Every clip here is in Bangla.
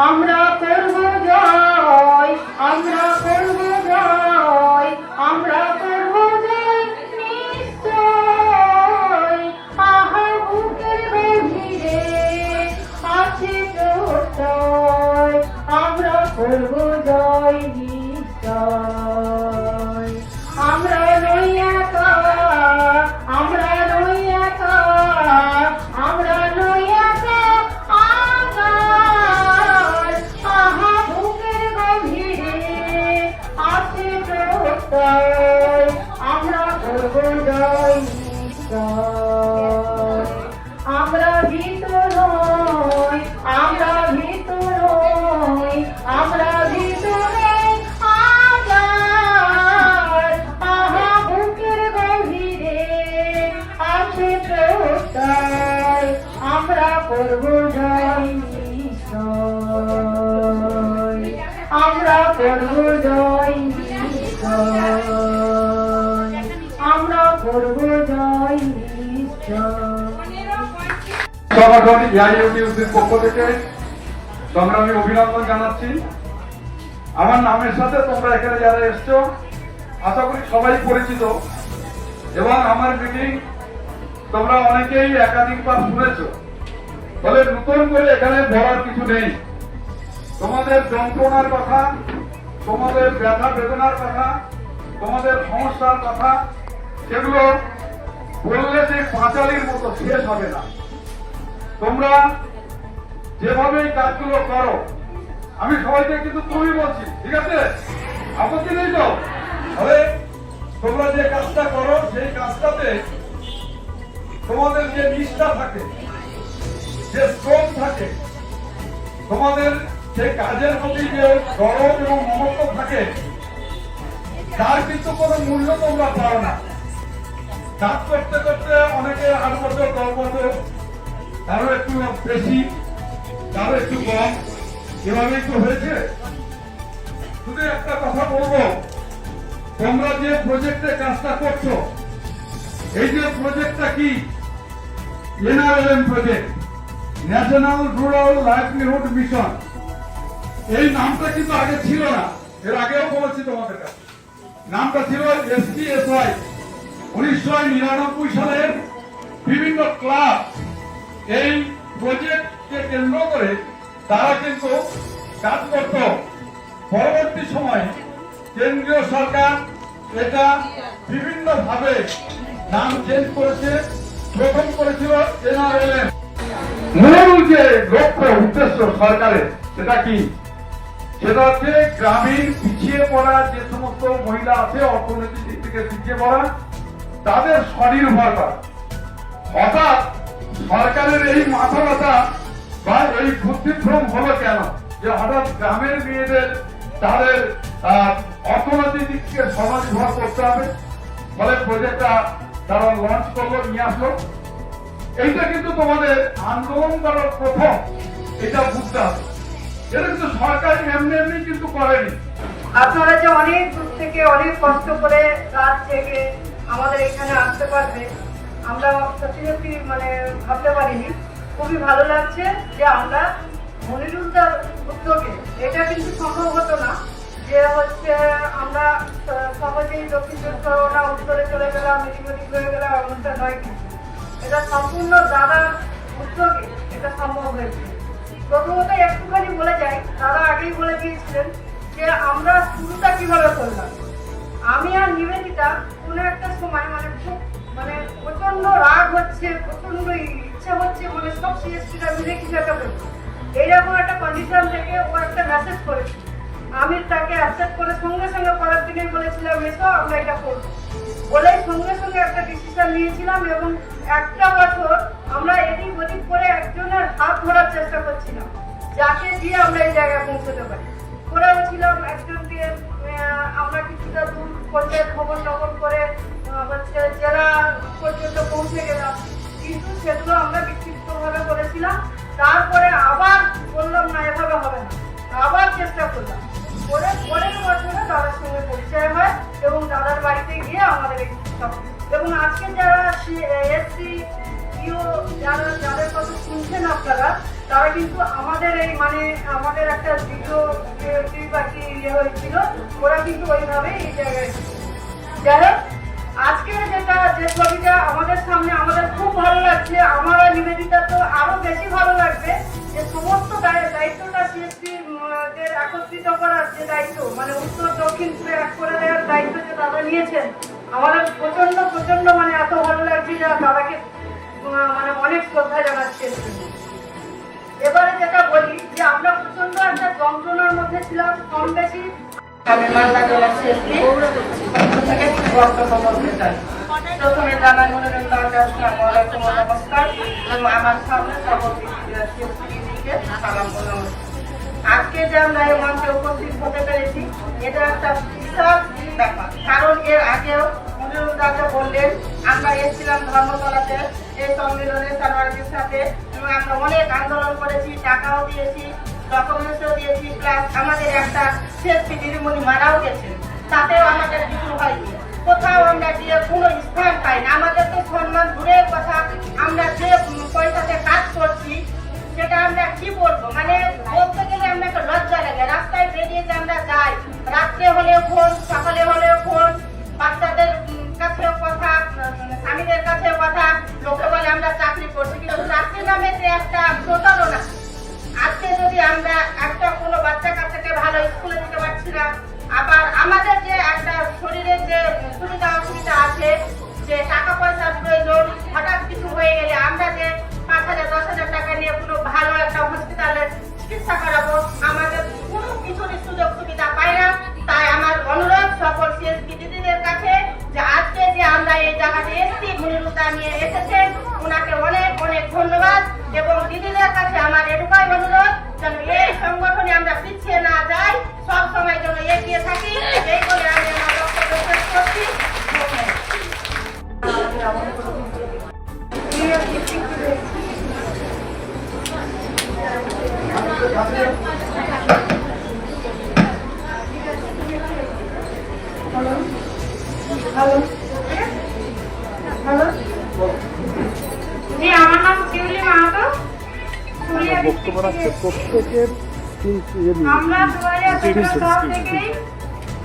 আমরা করব জয়, আমরা করব জয়, আমরা করব জয় নিশ্চয়। আহা বুকের গভীরে আছে প্রত্যয়, আমরা করব জয় নিশ্চয়। আমরা নই একা, আমরা নই একা, আমরা নই একা আগার। আহা বুকের গভীরে আছে প্রত্যয়, আমরা করব জয় নিশ্চয়। আমরা ভীত নই, আমরা ভীত নই, আমরা ভীত নই আগার। আহা বুকের গভীরে আছে প্রত্যয়, আমরা করব জয় নিশ্চয়, আমরা করব জয় নিশ্চয়, আমরা করব জয় নিশ্চয়। সংগঠন এআইইউটিউসির পক্ষ থেকে সংগ্রামী অভিনন্দন জানাচ্ছি। আমার নামের সাথে তোমরা এখানে যারা এসছো আশা করি সবাই পরিচিত এবং আমার মিটিং তোমরা অনেকেই একাধিকবার শুনেছ, ফলে নতুন করে এখানে বলার কিছু নেই। তোমাদের যন্ত্রণার কথা, তোমাদের ব্যথা বেদনার কথা, তোমাদের সমস্যার কথা, সেগুলো বললে যে পাঁচালির মতো শেষ হবে না। তোমরা যেভাবে এই কাজগুলো করো, আমি সবাইকে কিন্তু তুমি বলছি, ঠিক আছে? আপত্তি নেই তো? তবে তোমরা যে কাজটা করো সেই কাজটাতে তোমাদের যে নিষ্ঠা থাকে, যে শ্রম থাকে, তোমাদের সেই কাজের প্রতি যে দরদ এবং মমত্ব থাকে, তার কিন্তু কোনো মূল্য তোমরা পাও না। কাজ করতে করতে অনেকে 8 বছর 10 বছর, কারো একটু বেশি, কারো একটু কম, এভাবেই তো হয়েছে। শুধু একটা কথা বলবো, তোমরা যে প্রজেক্টে কাজটা করছো, এই যে প্রজেক্টটা কি, NRLM project, national rural livelihood mission. এই নামটা কিন্তু আগে ছিল না, এর আগেও বলেছি তোমাদের কাছে। নামটা ছিল এসটিএসওয়াই। 1999 সালের বিভিন্ন ক্লাব এই প্রজেক্টকে কেন্দ্র করে তারা কিন্তু কাজ করত। পরবর্তী সময়ে কেন্দ্রীয় সরকার এটা বিভিন্ন ভাবে নাম চেঞ্জ করেছে। প্রথম করেছিল এনআরএলএম। মূল যে লক্ষ্য উদ্দেশ্য সরকারের সেটা কি? সেটা হচ্ছে গ্রামীণ পিছিয়ে পড়া যে সমস্ত মহিলা আছে, অর্থনৈতিক দিক থেকে পিছিয়ে পড়া, তাদের স্বনির্ভর করা। হঠাৎ সরকারের এই মাথা ব্যথা বা এই বুদ্ধিভ্রম হলো কেন যে হঠাৎ গ্রামের মেয়েদের তাদের অর্থনৈতিক দিক থেকে স্বনির্ভর করতে হবে? ফলে প্রজেক্টটা তারা লঞ্চ করলো, নিয়ে আসলো। এইটা কিন্তু তোমাদের আন্দোলন করার প্রথম, এটা বুঝতে হবে। এটা কিন্তু সরকার এমনি এমনি কিন্তু করেনি। আপনারা যে অনেক দূর থেকে অনেক কষ্ট করে রাত জেগে আমাদের এখানে আসতে পারবে, আমরা সত্যি সত্যি ভাবতে পারিনি। খুবই ভালো লাগছে যে আমরা মনিরুলদার উদ্যোগে, এটা কিন্তু সম্ভব হতো না যে হচ্ছে আমরা সহজেই দক্ষিণ চব্বিশ পরগনা উত্তরে চলে গেলাম, মিটিং হয়ে গেলাম, এমনটা নয়। কিন্তু এটা সম্পূর্ণ দাদার উদ্যোগে এটা সম্ভব হয়েছে। প্রথমত একটুখানি বলে যাই, দাদা আগেই বলে দিয়েছিলেন যে আমরা শুরুটা কিভাবে করলাম। আমি আর নিবেদিতা কোনো একটা সময় খুব প্রচন্ড রাগ হচ্ছে, প্রচন্ড ইচ্ছা হচ্ছে, সব সিএসটিরা মিলে কিছু একটা করছে, এইরকম একটা কন্ডিশন থেকে ও একটা মেসেজ করেছে। আমি তাকে অ্যাকসেপ্ট করে সঙ্গে সঙ্গে পরের দিনে বলেছিলাম এসো আমরা এটা করবো বলে সঙ্গে সঙ্গে একটা ডিসিশন নিয়েছিলাম। এবং একটা বছর আমরা এদিক ওদিক করে একজনের হাত ধরার চেষ্টা করছিলাম, যাকে দিয়ে আমরা এই জায়গায় পৌঁছতে পারি। করেও ছিলাম একজনকে, আমরা কিছুটা দূর পঞ্চায়েত ভবন নগর করে জেলা পর্যন্ত পৌঁছে গেলাম, কিন্তু সেগুলো আমরা বিক্ষিপ্তভাবে করেছিলাম। তারপরে আবার বললাম না এভাবে হবে না, আবার চেষ্টা করলাম করে পরের বছরে দাদার সঙ্গে পরিচয় হয় এবং দাদার বাড়িতে গিয়ে আমাদের এই সব। এবং আজকে যারা এসসি যাদের কথা শুনছেন আপনারা, তারা কিন্তু আমাদের এই মানে আমাদের একটা ভিডিও বাকি ইয়ে হয়েছিল, ওরা কিন্তু ওইভাবে এই জায়গায় যাই হোক, আজকে যে ছবিটা আমাদের সামনে আমাদের খুব ভালো লাগছে। আমার আর নিবেদিতা তো আরো বেশি ভালো লাগবে যে সমস্ত দায়িত্বটা সিএসপি দের একত্রিত করার যে দায়িত্ব, মানে উত্তর দক্ষিণ এক করে দেওয়ার দায়িত্ব যে দাদা নিয়েছেন, আমাদের প্রচন্ড মানে এত ভালো লাগছে যে দাদাকে মানে অনেক শ্রদ্ধা জানাচ্ছে। এবারে যেটা বলি যে আমরা প্রচন্ড একটা যন্ত্রণার মধ্যে ছিলাম, কম বেশি। আমি মালদা জেলার সিএসপি থেকে বক্তব্য বলতে চাই। প্রথমে জানাই ওয়ালাইকুম নমস্কার এবং আমার সামনে সিএসপিকে সালাম জানাই। আজকে যে আমরা এই মঞ্চে উপস্থিত হতে পেরেছি এটা একটা বিশাল ব্যাপার, কারণ এর আগেও মুজিবুর বললেন আমরা এসেছিলাম ধর্মতলাতে এই সম্মেলনে সানোয়ারের সাথে, এবং আমরা অনেক আন্দোলন করেছি, টাকাও দিয়েছি, ডকুমেন্টসও দিয়েছি, প্লাস আমাদের একটা সিএসপি দিদিমণি মারাও গেছেন, তাতেও আমাদের কিছু হয়নি। কোথাও আমরা গিয়ে কোনো স্থান পাই না, আমাদের তো সম্মান দূরের কথা, আমরা যে পয়সাতে কাজ করছি সেটা আমরা কি বলবো, মানে বলতে গেলে আমরা একটা লজ্জা লাগে। রাস্তায় বেরিয়ে যে আমরা যাই, রাত্রে হলেও ফোন, সকালে হলেও ফোন, বাচ্চাদের কাছেও কথা, স্বামীদের কাছেও কথা, লোকে বলে আমরা চাকরি করছি, কিন্তু চাকরি নামে যে একটা প্রতারণা। আজকে যদি আমরা একটা কোনো বাচ্চা কাচ্চাকে ভালো স্কুলে দিতে পারছি না, আবার আমাদের যে একটা শরীরের যে সুবিধা অসুবিধা আছে, যে টাকা পয়সার প্রয়োজন, হঠাৎ কিছু হয়ে গেলে আমরা যে 5,000 10,000 টাকা নিয়ে কোনো ভালো একটা হসপিটালে চিকিৎসা করাবো, আমাদের কোনো কিছুরই সুযোগ সুবিধা পাই না। তাই আমার অনুরোধ সকল সিএসপি দিদিদের কাছে যে আজকে যে আমরা এই জায়গাতে এসেছি, মুনিরুদ্দা নিয়ে এসেছেন, ওনাকে অনেক অনেক ধন্যবাদ। এবং দিদিদের কাছে আমার এটুকাই অনুরোধ যেন এই সংগঠনে আমরা পিছিয়ে না যাই, সব সময় যেন এগিয়ে থাকি, এই বলে আমি আমার বক্তব্য শেষ করছি। জি, আমার নাম শিউলি মাহাতো। বক্তব্য রাখছে প্রত্যেকের আমরা 2017 সাল থেকেই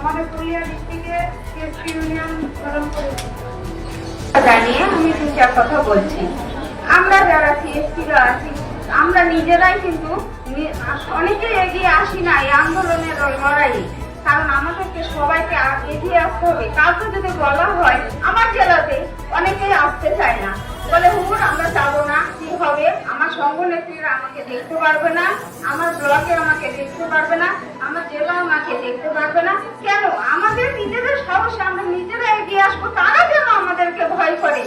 আমাদের পুরুলিয়া ডিস্ট্রিক্টে সিএসপি ইউনিয়ন গঠন করেছি। জানিয়ে আমি 2-4 কথা বলছি। আমরা যারা সিএসপিরা আছি, আমরা নিজেরাই কিন্তু অনেকেই এগিয়ে আসি না এই আন্দোলনের লড়াইয়ে, কারণ আমাদেরকে সবাইকে এগিয়ে আসতে হবে। কাউকে যদি বলা হয়, আমার জেলাতে অনেকেই আসতে চায় না, বলে হুজুর আমরা যাবো না, কি হবে, আমার সংঘ নেত্রীরা আমাকে দেখতে পারবে না, আমার ব্লকে আমাকে দেখতে পারবে না, আমার জেলা আমাকে দেখতে পারবে না। কেন? আমাদের নিজেদের সাহসে আমরা নিজেরা এগিয়ে আসবো, তারা যেন আমাদেরকে ভয় করে,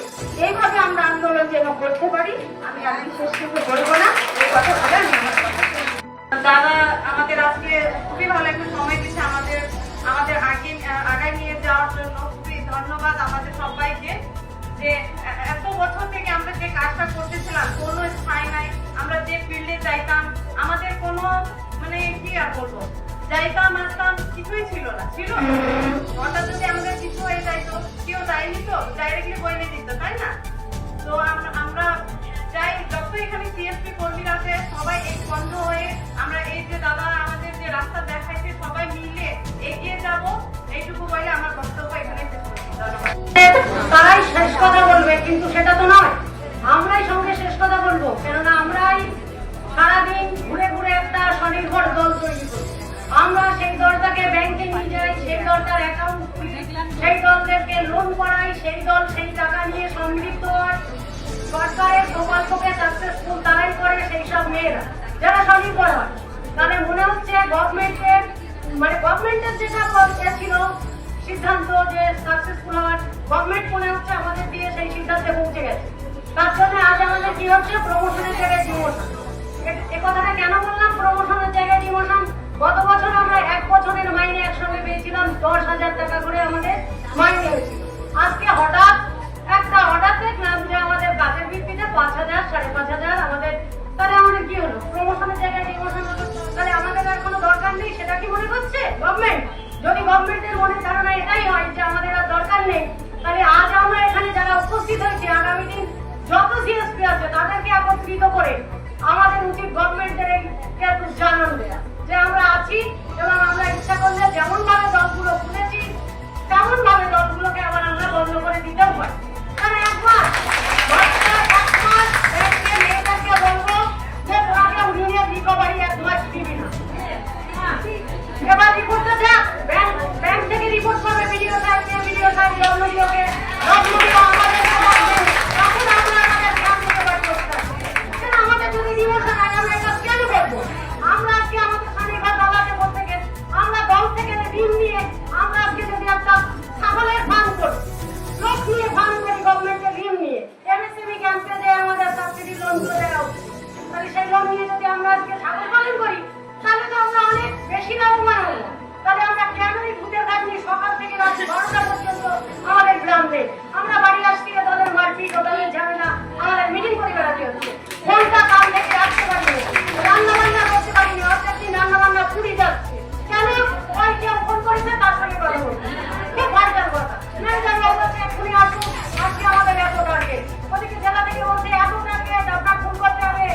এইভাবে আমরা আন্দোলন যেন করতে পারি। আমি আর বিশেষ কিছু বলবো না, এই কথা বলে আমি আমার কথা শেষ করছি। দাদা আমাদের আজকে খুবই ভালো একটা সময় দিচ্ছে আমাদের আগায় নিয়ে যাওয়ার জন্য। খুবই ধন্যবাদ আমাদের সবাইকে, যে এত বছর থেকে আমরা যে কাজটা করতেছিলাম কোনো স্থায়ী নাই। আমরা যে ফিল্ডে যাইতাম আমাদের কোনো মানে কি আর বলবো, যাইতাম আসতাম কিছুই ছিল না, হঠাৎ যদি আমাদের কিছু হয়ে যাইতো, কেউ যায়নি তো ডাইরেক্টলি বইলে দিত, তাই না? তো আমরা যাই, যত এখানে সিএসপি কর্মীরা আছে সবাই এক বন্ধ হয়ে আমরা এই যে দাদা আমাদের যে রাস্তা দেখাইছে সবাই মিলে এগিয়ে যাব, এইটুকু বলে আমার বক্তব্য এখানে শেষ করছি। ধন্যবাদ। তারাই শেষ কথা বলবে, কিন্তু সেটা তো নয়, আমরাই সঙ্গে শেষ কথা বলবো, কেননা আমরাই সারাদিন ঘুরে ঘুরে একটা স্বনির্ভর দল তৈরি করি। আমরা সেই দলটাকে ব্যাংকে নিয়ে যাই, সেই দলটার অ্যাকাউন্ট খুলি, সেই দলদেরকে লোন করাই, সেই দল সেই টাকা নিয়ে সমৃদ্ধ হয়। সরকারের প্রকল্পকে সাকসেসফুল তারাই করে সেই সব মেয়েরা যারা স্বনির্ভর হয়। তাদের মনে হচ্ছে গভর্নমেন্টের যেটা ছিল সিদ্ধান্ত যে সাকসেসফুল হওয়ার, গভর্নমেন্ট মনে হচ্ছে আমাদের দিয়ে সেই সিদ্ধান্তে পৌঁছে গেছে। তার জন্য আজ আমাদের কি হচ্ছে, প্রমোশনের জায়গায় ডিমোশন। এ কথাটা কেন বললাম, প্রমোশনের জায়গায় ডিমোশন? গত বছর আমরা 1 বছরের মাইনে একসঙ্গে পেয়েছিলাম, 10,000 টাকা করে আমাদের মাইনে হয়েছিল। আজকে হঠাৎ দেখলাম যে আমাদের গাছের ভিত্তিতে 5,000 5,500 আমাদের, তাহলে আমাদের কি হলো? প্রমোশনের জায়গায় ডিমোশন হলো। তাহলে আমাদের আর কোনো দরকার নেই, সেটা কি মনে করছে গভর্নমেন্ট? যদি গভর্নমেন্টের মনে ধারণা এটাই হয় যে আমাদের আর দরকার নেই, তাহলে আজ আমরা এখানে যারা উপস্থিত হয়েছি, আগামী দিন যত সিএসপি আছে তাদেরকে একত্রিত করে আমাদের উচিত গভর্নমেন্টের একটু জানান দেয়া যে আমরা আছি এবং আমরা ইচ্ছা করলে যেমন ভাবে দলগুলো খুলেছি তেমন ভাবে দলগুলোকে আবার আমরা বন্ধ করে দিতেও পারি। কারণ একবার মেয়েদেরকে বলবো যে তোমাকে ইউনিয়ন রিকভারি 1 মাস দিবি না, এবার রিপোর্টটা দেখ, ব্যাংক থেকে রিপোর্ট করবে ভিডিও সাহেবকে, ভিডিও সাহেব ডব্লিউডিওকে, ডব্লিউডিও আমাদের তখন আমরা আমাদের কাজ করতে পারবো। আমাদের যদি রিমোশন হয় আমরা এটা কেন করবো? আমরা আজকে আমাদের স্বামীরা দালাকে বলতে গেলে আমরা দল থেকে ঋণ নিয়ে আমরা আজকে যদি একটা ছাগলের ফার্ম করি, লোক নিয়ে ফার্ম করি গভর্নমেন্টের ঋণ নিয়ে, এমএসএমই ক্যাম্পে যে আমাদের সাবসিডি লোনগুলো দেওয়া উচিত, তাহলে সেই লোন নিয়ে যদি আমরা আজকে ছাগল পালন করি তাহলে তো আমরা অনেক বেশি লাভবান হবো। তাহলে আমরা কেনই ভূতের কাজ নিয়ে সকাল থেকে রাত 12টা পর্যন্ত আমাদের গ্রামে আমরা বাড়ি আসছি দলের মারপিট ও দলের ঝামেলা আমাদের মিটিং করে বেড়াতে হচ্ছে, ফোনটা কান থেকে রাখতে পারিনি, রান্না বান্না করতে পারিনি, অর্থাৎ রান্না বান্না পুড়ে যাচ্ছে। কেন? ওই কেউ ফোন করেছে তার সঙ্গে কথা বলছে, খুব ভাইটাল কথা। ম্যানেজার বাবু বলছে এক্ষুনি আসুন, আজকে আমাদের এত টার্গেট, ওদিকে জেলা থেকে বলছে এত টার্গেট আপনার ফোন করতে হবে।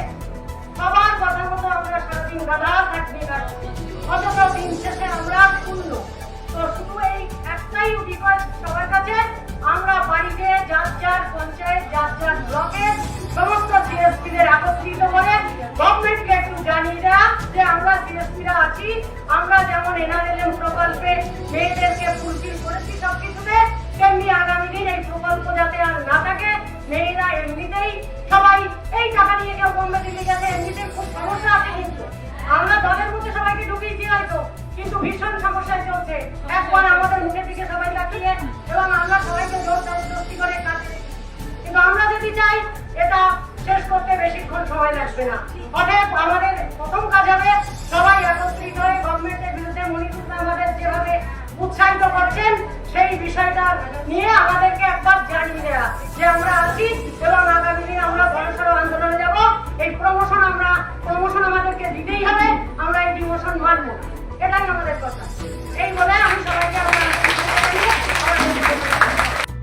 সবার কথা মতো আমরা সারাদিন গাদা থাকবি কাটছি, অথচ দিন শেষে আমরা শূন্য। তো শুধু এই একটাই রিকোয়েস্ট সবার কাছে, আমরা বাড়িতে যার যার পঞ্চায়েত যার যার ব্লকের সমস্ত সিএসপিদের একত্রিত করে গভর্নমেন্টকে একটু জানিয়ে দেওয়া যে আমরা সিএসপিরা আছি, আমরা যেমন এনআরএলএম প্রকল্পে মেয়েদেরকে ফুলফিল করেছি সবকিছুতে, তেমনি আগামী দিন এই প্রকল্প যাতে আর না থাকে। মেয়েরা এমনিতেই সবাই এই টাকা নিয়ে কেউ বোম্বে দিল্লি গেছে, এমনিতেই খুব সমস্যা আছে, কিন্তু আমরা দলের মধ্যে সবাইকে ঢুকিয়েছি হয়তো, কিন্তু ভীষণ সমস্যায় চলছে। একবার আমাদের মুখের দিকে সবাই তাকিয়ে এবং আমরা সবাইকে জোর জবরদস্তি করে কাজ, কিন্তু আমরা যদি চাই এটা শেষ করতে বেশিক্ষণ সময় লাগবে না। অতএব আমাদের প্রথম কাজ হবে সবাই একত্রিত হয়ে গভর্নমেন্টের বিরুদ্ধে মনিটর আমাদের যেভাবে উৎসাহিত করছেন সেই বিষয়টা নিয়ে আমাদেরকে একবার জানিয়ে দেওয়া যে আমরা আছি এবং আগামী দিন আমরা বড়সড় আন্দোলনে যাব। এই প্রমোশন আমাদেরকে দিতেই হবে, আমরা এই ডিমোশন মানবো, এটাই আমাদের কথা। এই বলে আমি সবাইকে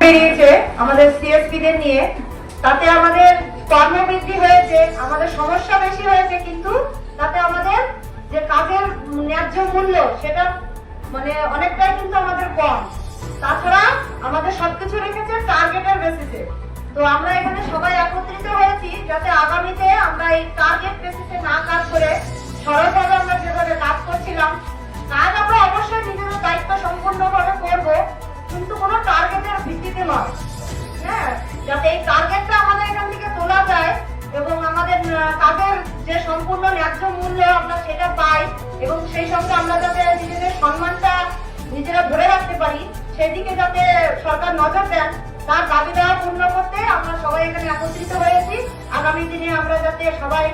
বেরিয়েছে আমাদের সিএসপিদের নিয়ে, তাতে আমাদের কর্মবৃদ্ধি হয়েছে, আমাদের সমস্যা বেশি হয়েছে, কিন্তু তাতে আমাদের যে কাজের ন্যায্য মূল্য সেটা মানে অনেকটাই কিন্তু আমাদের কম। তাছাড়া আমাদের সবকিছু রেখেছে টার্গেটের বেসিসে। তো আমরা এখানে সবাই একত্রিত হয়েছি যাতে আগামীতে আমরা এই টার্গেট বেসিসে না কাজ করে সরলভাবে আমরা যেভাবে কাজ করছিলাম, কাজ আমরা অবশ্যই নিজেদের দায়িত্ব সম্পূর্ণভাবে করবো, কিন্তু কোনো টার্গেটের ভিত্তিতে নয়। হ্যাঁ, যাতে এই টার্গেটটা আমাদের এখান থেকে তোলা যায় এবং আমাদের কাজের যে সম্পূর্ণ ন্যায্য মূল্য আমরা সেটা পাই এবং সেই সঙ্গে আমরা যাতে নিজেদের সম্মানটা নিজেরা ধরে রাখতে পারি সেদিকে যাতে সরকার নজর দেন, তার দাবি দেওয়া পূর্ণ করতে আমরা সবাই এখানে একত্রিত হয়েছি। আগামী দিনে আমরা যাতে সবাই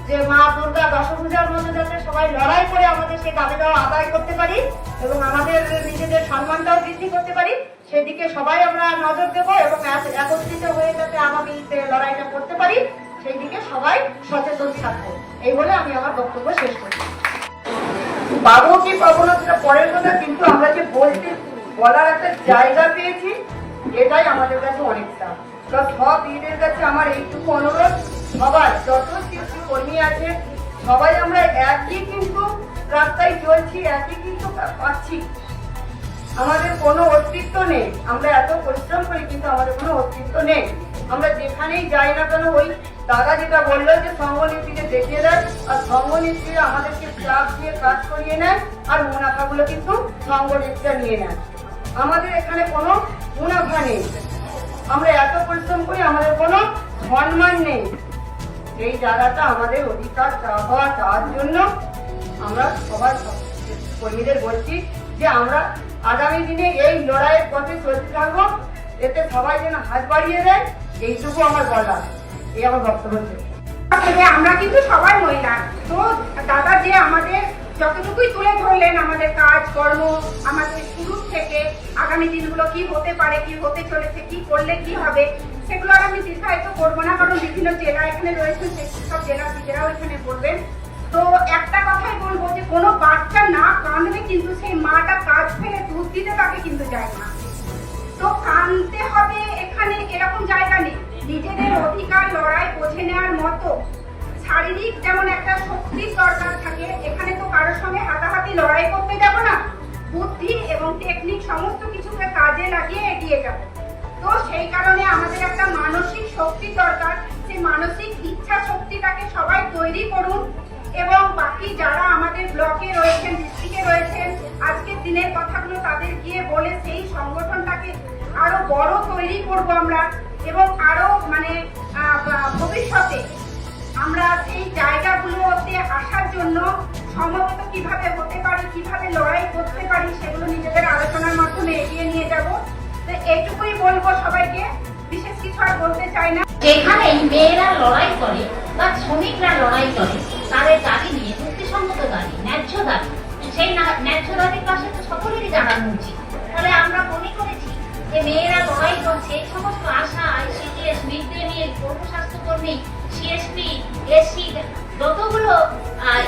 যে মা দুর্গা দশভূজার মধ্যে যাতে সবাই লড়াই করে আমাদের সেই দাবি দেওয়া আদায় করতে পারি এবং আমাদের নিজেদের সম্মানটাও বৃদ্ধি করতে পারি, সেদিকে সবাই আমরা নজর দেবো এবং একত্রিত হয়ে যাতে আগামীতে লড়াইটা করতে পারি সেই দিকে সবাই সচেতন থাকবো। এই বলে আমি আমার বক্তব্য শেষ করি। পাবো কি পাবো না সেটা পরের কথা, কিন্তু আমরা যে বলার একটা জায়গা পেয়েছি এটাই আমাদের কাছে অনেকটা। সব দিদিদের কাছে আমার এইটুকু অনুরোধ, সবাই যত শিশু কর্মী আছে সবাই আমরা একই কিন্তু রাস্তায় চলছি, একই কিন্তু পাচ্ছি, আমাদের কোনো অস্তিত্ব নেই। আমরা এত পরিশ্রম করি কিন্তু আমাদের কোনো অস্তিত্ব নেই। আমরা যেখানেই যাই না কেন ওই দাদা যেটা বললো যে সংঘনীতিকে দেখিয়ে দেয়, আর সংঘনীতিরা আমাদেরকে ক্লাব দিয়ে কাজ করিয়ে নেয় আর মুনাফাগুলো কিন্তু সংঘনীতিরা নিয়ে নেয়। আমাদের এখানে কোনো মুনাফা নেই, আমরা এত পরিশ্রম করি, আমাদের কোনো সম্মান নেই। এই জায়গাটা আমাদের অধিকার চাওয়ার জন্য আমরা সবার কর্মীদের বলছি যে আমরা আগামী দিনে এই লড়াইয়ের পথে চলতে থাকবো, এতে সবাই যেন হাত বাড়িয়ে দেয়, এইটুকু আমার বলা, এই আমার বক্তব্য। আমরা কিন্তু সবাই মহিলা, তো দাদা যে আমাদের যতটুকুই তুলে ধরলেন আমাদের কাজ কর্ম, আমাদের শুরু থেকে আগামী দিনগুলো কি হতে পারে, কি হতে চলেছে, কি করলে কি হবে, সেগুলো আর আমি দীর্ঘায়িত করবো না, কারণ বিভিন্ন জেলা এখানে রয়েছে, সব জেলা নিজেরাও এখানে বলবেন। তো একটা কথাই বলবো যে কোনো বাচ্চা না কাঁদলে কিন্তু সেই মাটা কাজ ফেলে দুধ দিতে তাকে কিন্তু যায় না। তো কাঁদতে হবে এখানে এরকম জায়গা নেই, নিজেদের অধিকার লড়াই বুঝে নেওয়ার মতো শারীরিক যেমন একটা শক্তির দরকার থাকে, এখানে তো কারোর সঙ্গে হাতাহাতি লড়াই করতে যাব না, বুদ্ধি এবং টেকনিক সমস্ত কিছুকে কাজে লাগিয়ে এগিয়ে যাব। তো সেই কারণে আমাদের একটা মানসিক শক্তি দরকার। সেই মানসিক ইচ্ছা শক্তিটাকে সবাই তৈরি করুন এবং বাকি যারা আমাদের ব্লকে রয়েছেন, ডিস্ট্রিক্টে রয়েছেন, আজকের দিনের কথাগুলো তাদের গিয়ে বলে সেই সংগঠনটাকে আরো বড় তৈরি করব আমরা এবং আরো মানে ভবিষ্যতে আমরা সেই জায়গাগুলোতে আসার জন্য সমবেত কিভাবে হতে পারি, কিভাবে লড়াই করতে পারি, সেগুলো নিজেদের আলোচনার মাধ্যমে এগিয়ে নিয়ে যাব। তো এইটুকুই বলবো সবাইকে, বিশেষ কিছু আর বলতে চাই না। যেখানে মেয়েরা লড়াই করে বা শ্রমিকরা লড়াই করে তাদের দাবি নিয়ে, যুক্তিসঙ্গত দাবি, ন্যায্য দাবি, সেই ন্যায্য দাবির পাশে তো সকলেরই দাঁড়ানো উচিত। ফলে আমরা মনে করেছি যে মেয়েরা লড়াই করছে, এই সমস্ত আশা, আইসিডিএস, মিড ডে মিল, পৌর স্বাস্থ্যকর্মী, সিএসপি, এসসি, যতগুলো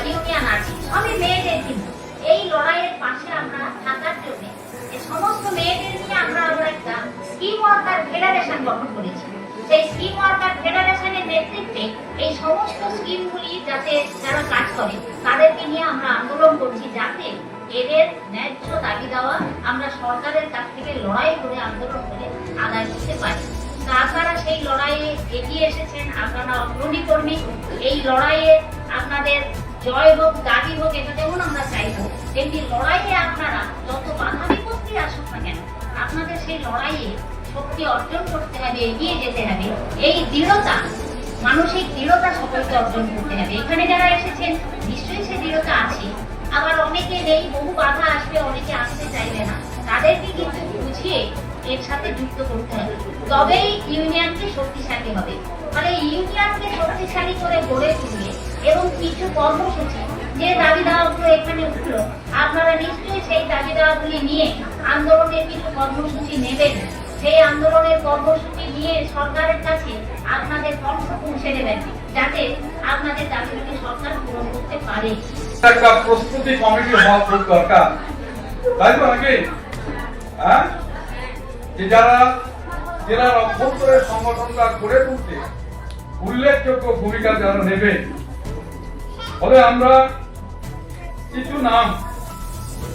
ইউনিয়ন আছে সবই মেয়েদের, কিন্তু এই লড়াইয়ের পাশে আমরা থাকার জন্য এই সমস্ত মেয়েদের নিয়ে আমরা আবার একটা স্কিম ওয়ার্কার ফেডারেশন গঠন করেছি। সেই স্কিম ওয়ার্কার ফেডারেশনের নেতৃত্বে এই সমস্ত স্কিমগুলি যাতে যারা কাজ করে তাদেরকে নিয়ে আমরা আন্দোলন করছি, যাতে এদের ন্যায্য দাবি দেওয়া আমরা সরকারের কাছ থেকে লড়াই করে, আন্দোলন করে আদায় করতে পারি। তা আপনারা সেই লড়াইয়ে এগিয়ে এসেছেন, আপনারা অগ্রণী কর্মী। এই লড়াইয়ে আপনাদের জয় হোক, দাবি হোক, এটা যেমন আমরা চাইবো, তেমনি লড়াইয়ে আপনারা যত বাধা বিপত্তি আসুক না কেন, আপনাদের সেই লড়াইয়ে শক্তি অর্জন করতে হবে, এগিয়ে যেতে হবে। এই দৃঢ়তা, মানসিক দৃঢ়তা সকলকে অর্জন করতে হবে। এখানে যারা এসেছেন নিশ্চয়ই সে দৃঢ়তা আছে, আবার অনেকে নেই, বহু বাধা আসবে, অনেকে আসতে চাইবে না, তাদেরকে কিন্তু বুঝিয়ে এর সাথে যুক্ত করতে হবে, তবেই ইউনিয়নকে শক্তিশালী হবে। মানে ইউনিয়নকে শক্তিশালী করে গড়ে তুলবে এবং কিছু কর্মসূচি, যে দাবি দাওয়াগুলো এখানে উঠলো, আপনারা নিশ্চয়ই সেই দাবি দাওয়াগুলি নিয়ে আন্দোলনের কিছু কর্মসূচি নেবেন। সেই আন্দোলনের কর্মসূচি নিয়ে সরকারের কাছে আপনাদের কণ্ঠ পৌঁছে দেবেন, যাতে আপনাদের দাবিগুলি সরকার পূরণ করতে পারে। একটা প্রস্তুতি কমিটি হওয়া খুব দরকার, তাই তো নাকি? হ্যাঁ, যে যারা জেলার অভ্যন্তরে সংগঠনটা গড়ে তুলতে উল্লেখযোগ্য ভূমিকা যারা নেবে। ফলে আমরা কিছু নাম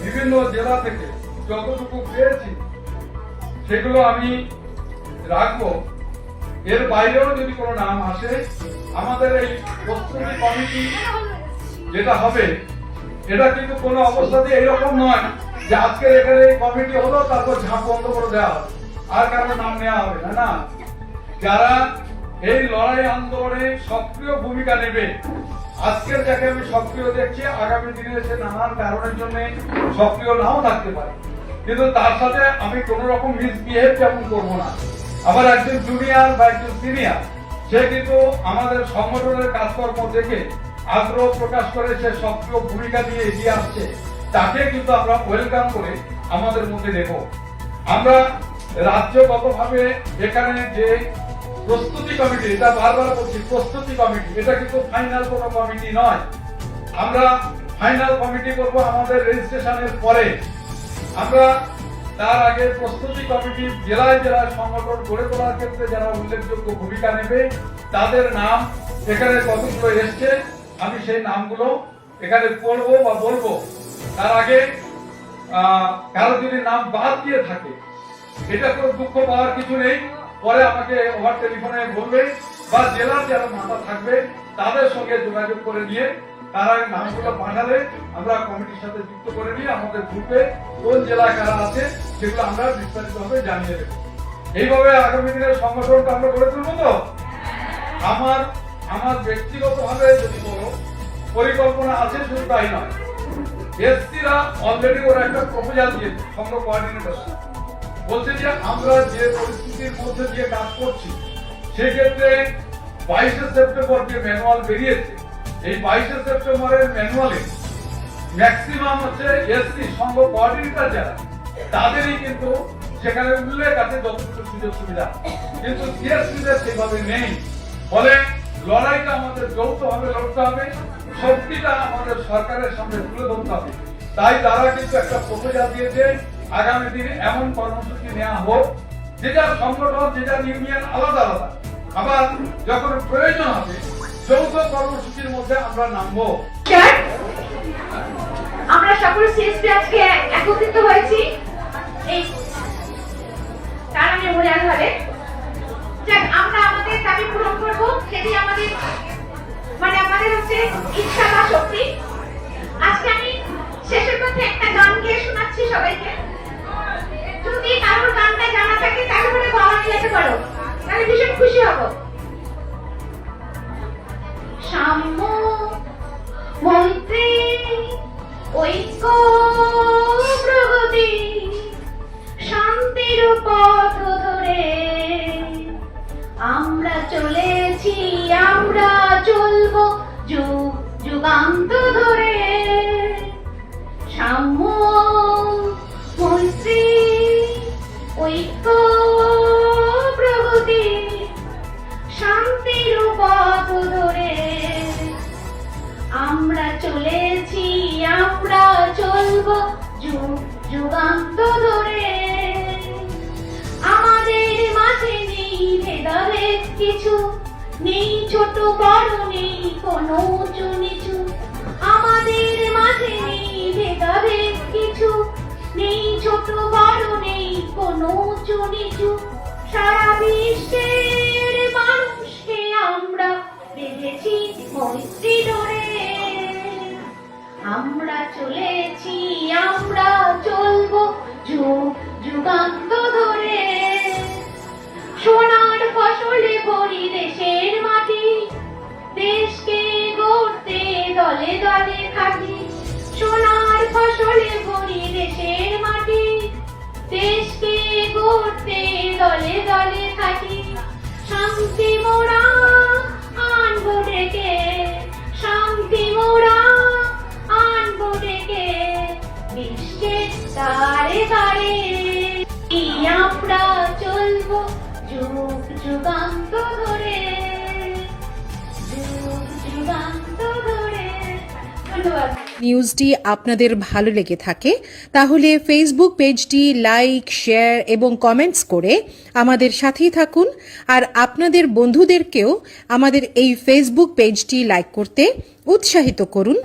বিভিন্ন জেলা থেকে যতটুকু পেয়েছি সেগুলো আমি রাখবো। এর বাইরেও যদি কোনো নাম আসে, আমাদের এই প্রস্তুতি কমিটি যেটা হবে, এটা কিন্তু কোনো অবস্থাতে এইরকম নয় যে আজকে এখানে এই কমিটি হলো তারপর ঝাঁপ বন্ধ করে দেওয়া হবে, আর কারণে নাম নেওয়া হবে না। না, যারা এই লড়াই আন্দোলনে সক্রিয় ভূমিকা নেবে, আজকের যাকে আমি সক্রিয় দেখছি, আগামী দিনে সে নানান কারণের জন্য সক্রিয় নাও থাকতে পারে, কিন্তু তার সাথে আমি কোন রকম মিসবিহেভ যেমন করবো না। আবার একজন জুনিয়র বা একজন সিনিয়র, সে কিন্তু আমাদের সংগঠনের কাজকর্ম দেখে আগ্রহ প্রকাশ করে সে সক্রিয় ভূমিকা নিয়ে এগিয়ে আসছে, তাকে কিন্তু আমরা ওয়েলকাম করে আমাদের মধ্যে নেব। আমরা রাজ্যগতভাবে এখানে যে প্রস্তুতি কমিটি, এটা বারবার বলছি, প্রস্তুতি কমিটি, এটা কিন্তু ফাইনাল কোনো কমিটি নয়। আমরা ফাইনাল কমিটি করব আমাদের রেজিস্ট্রেশনের পরে। আমরা তার আগে প্রস্তুতি কমিটি জেলায় জেলায় সংগঠন গড়ে তোলার ক্ষেত্রে যারা উল্লেখযোগ্য ভূমিকা নেবে তাদের নাম এখানে কতগুলো এসছে, আমি সেই নামগুলো এখানে পড়বো বা বলবো। তার আগে কারো যদি নাম বাদ দিয়ে থাকে, এটা কোনো দুঃখ পাওয়ার কিছু নেই, পরে আমাকে ওভার টেলিফোনে বলবে বা জেলার যারা মাথা থাকবে তাদের সঙ্গে যোগাযোগ করে নিয়ে তারা নামগুলো পাঠালে আমরা কমিটির সাথে যুক্ত করে নিয়ে আমাদের গ্রুপে কোন জেলায় কারা আছে সেগুলো আমরা বিস্তারিতভাবে জানিয়ে দেব। এইভাবে আগামী দিনের সংগঠনটা আমরা গড়ে তুলবো। তো আমার ব্যক্তিগতভাবে যদি বলো, পরিকল্পনা আছে, শুধু তাই নয়, এসসিরা অলরেডি ওরা একটা প্রপোজাল দিয়েছে সংঘ কোঅর্ডিনেটর, বলছে যে আমরা যে পরিস্থিতির মধ্যে দিয়ে কাজ করছি সেক্ষেত্রে 22শে সেপ্টেম্বর যে ম্যানুয়াল বেরিয়েছে, এই 22শে সেপ্টেম্বরের ম্যানুয়ালে ম্যাক্সিমাম হচ্ছে এসসি সংঘ কোঅর্ডিনেটর যারা, তাদেরই কিন্তু সেখানে উল্লেখ আছে যতটুকু সুযোগ সুবিধা, কিন্তু সিএসসিদের সেভাবে নেই। ফলে লড়াইটা আমাদের যৌথভাবে লড়তে হবে, শক্তিটা আমাদের সরকারের সামনে তুলে ধরতে হবে। তাই তারা কিন্তু একটা প্রপোজাল দিয়েছে, আগামী দিনে এমন কর্মসূচি নেওয়া হোক যে যার সংগঠন, যে যার ইউনিয়ন আলাদা আলাদা, আবার যখন প্রয়োজন হবে যৌথ কর্মসূচির মধ্যে আমরা নামবো। স্যার, আমরা সকল সিএসপি আজকে একত্রিত হয়েছি এই কারণে মূল্যায়ন হবে। যাক, আমরা আমাদের দাবি পূরণ করবো, সেটি আমাদের আমাদের হচ্ছে ইচ্ছা বা শক্তি। আজকে আমি শেষের পথে একটা গান গিয়ে শোনাচ্ছি সবাইকে। যদি কারোর গানটা জানা থাকে তাহলে বাবা লিখতে পারো, তাহলে ভীষণ খুশি হব। সাম্য, মৈত্রী, ঐক্য, প্রগতি, শান্তির পথ ধরে আমরা চলেছি, আমরা চলবো যুগ যুগান্ত ধরে। সাম্য, মৈত্রী, ঐক্য, প্রগতি, শান্তির পথ ধরে আমরা চলেছি, আমরা চলবো যুগ যুগান্ত ধরে। আমাদের মাঝে নেই ভেদাভেদ কিছু, নেই ছোট বড়, নেই কোনো উঁচু নিচু। আমাদের মাঝে নেই ভেদাভেদ কিছু, নেই ছোট বড়, নেই কোনো উঁচু নিচু। সারা বিশ্বের মানুষকে আমরা বেঁধেছি মৈত্রী ডোরে। আমরা চলেছি, আমরা চলবো যুগ যুগান্ত ধরে। সোনার ফসলে ভরি দেশের মাটি, দেশকে গড়তে দলে দলে খাটি। সোনার ফসলে ভরি দেশের মাটি, দেশকে গড়তে দলে দলে খাটি। শান্তি মোরা আনবো ডেকে, শান্তি মোরা আনবো ডেকে, বিশ্বের তারে তারে আমরা চলবো যুগ যুগান্ত ধরে, যুগ যুগান্ত ধরে। ধন্যবাদ। নিউজটি আপনাদের ভালো লেগে থাকে তাহলে ফেসবুক পেজটি লাইক, শেয়ার এবং কমেন্টস করে আমাদের সাথেই থাকুন। আর আপনাদের বন্ধুদেরকেও আমাদের এই ফেসবুক পেজটি লাইক করতে উৎসাহিত করুন।